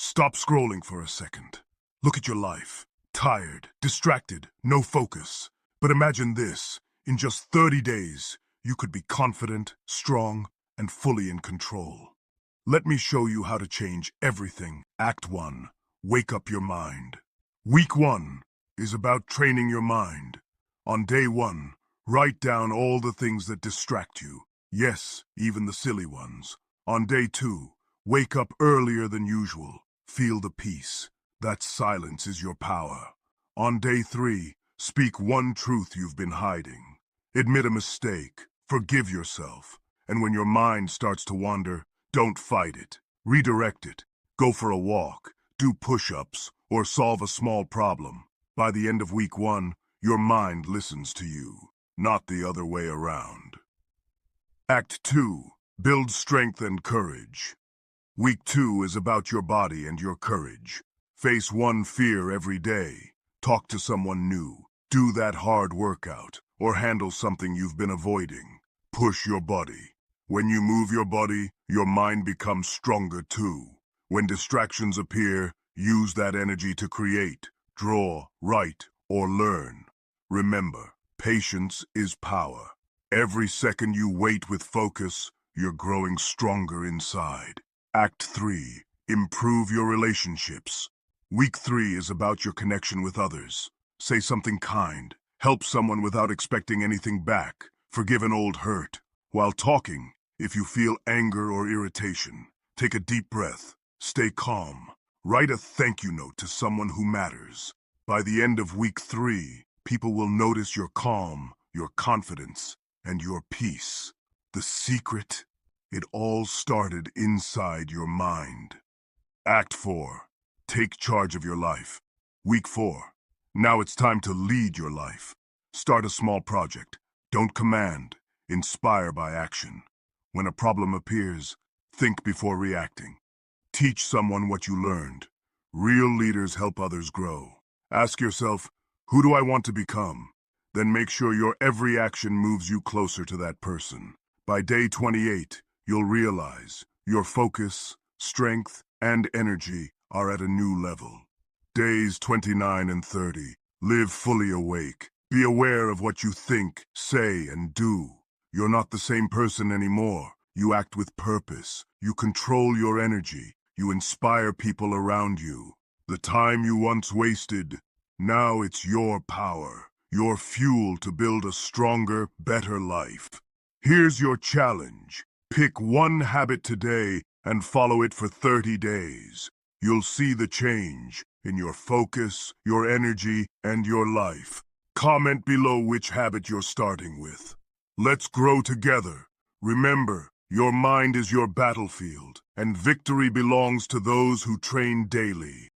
Stop scrolling for a second. Look at your life. Tired, distracted, no focus. But imagine this. In just 30 days, you could be confident, strong, and fully in control. Let me show you how to change everything. Act 1. Wake up your mind. Week 1 is about training your mind. On day 1, write down all the things that distract you. Yes, even the silly ones. On day 2, wake up earlier than usual. Feel the peace. That silence is your power. On day 3, speak one truth you've been hiding. Admit a mistake. Forgive yourself. And when your mind starts to wander, don't fight it. Redirect it. Go for a walk. Do push-ups. Or solve a small problem. By the end of week 1, your mind listens to you, not the other way around. Act 2. Build strength and courage. Week 2 is about your body and your courage. Face one fear every day. Talk to someone new. Do that hard workout, or handle something you've been avoiding. Push your body. When you move your body, your mind becomes stronger too. When distractions appear, use that energy to create, draw, write, or learn. Remember, patience is power. Every second you wait with focus, you're growing stronger inside. Act 3. Improve your relationships. Week 3 is about your connection with others. Say something kind. Help someone without expecting anything back. Forgive an old hurt. While talking, if you feel anger or irritation, take a deep breath. Stay calm. Write a thank you note to someone who matters. By the end of week 3, people will notice your calm, your confidence, and your peace. The secret? It all started inside your mind. Act 4. Take charge of your life. Week 4. Now it's time to lead your life. Start a small project. Don't command. Inspire by action. When a problem appears, think before reacting. Teach someone what you learned. Real leaders help others grow. Ask yourself, who do I want to become? Then make sure your every action moves you closer to that person. By day 28, you'll realize your focus, strength, and energy are at a new level. Days 29 and 30, live fully awake. Be aware of what you think, say, and do. You're not the same person anymore. You act with purpose. You control your energy. You inspire people around you. The time you once wasted, now it's your power, your fuel to build a stronger, better life. Here's your challenge. Pick one habit today and follow it for 30 days. You'll see the change in your focus, your energy, and your life. Comment below which habit you're starting with. Let's grow together. Remember, your mind is your battlefield, and victory belongs to those who train daily.